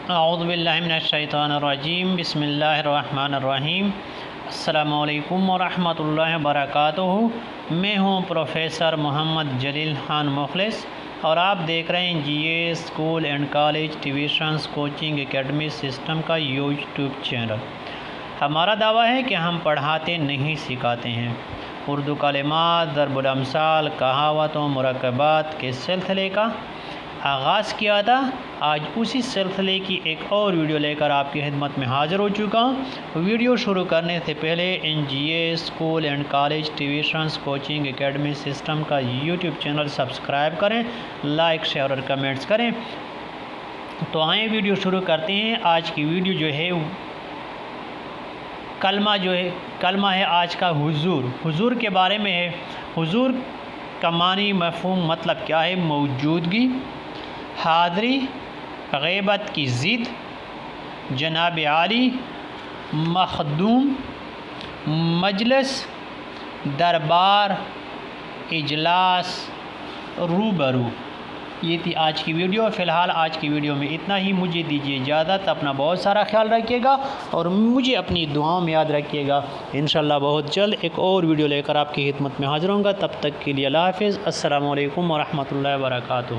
اعوذ باللہ من الشیطان الرجیم، بسم اللہ الرحمن الرحیم۔ السلام علیکم ورحمۃ اللہ وبرکاتہ۔ میں ہوں پروفیسر محمد جلیل خان مخلص اور آپ دیکھ رہے ہیں G A school and college tuitions coaching academy system کا یوٹیوب چینل۔ ہمارا دعویٰ ہے کہ ہم پڑھاتے نہیں سکھاتے ہیں۔ اردو کلمات، ضرب الامثال، کہاوتوں، مرکبات کے سلسلے کا آغاز کیا تھا۔ آج اسی سلسلے کی ایک اور ویڈیو لے کر آپ کی خدمت میں حاضر ہو چکا ہوں۔ ویڈیو شروع کرنے سے پہلے ان G A school and college tuitions coaching academy system کا یوٹیوب چینل سبسکرائب کریں، لائک، شیئر اور کمنٹس کریں۔ تو آئیں ویڈیو شروع کرتے ہیں۔ آج کی ویڈیو جو ہے کلمہ ہے آج کا حضور۔ حضور کے بارے میں ہے۔ حضور کا معنی، مفہوم، مطلب کیا ہے؟ موجودگی، حاضری، غیبت کی ضد، جناب عالی، مخدوم، مجلس، دربار، اجلاس، روبرو۔ یہ تھی آج کی ویڈیو۔ فی الحال آج کی ویڈیو میں اتنا ہی۔ مجھے دیجیے اجازت۔ اپنا بہت سارا خیال رکھیے گا اور مجھے اپنی دعاؤں میں یاد رکھیے گا۔ انشاءاللہ بہت جلد ایک اور ویڈیو لے کر آپ کی خدمت میں حاضر ہوں گا۔ تب تک کے لیے اللہ حافظ۔ السلام علیکم ورحمۃ اللہ وبرکاتہ۔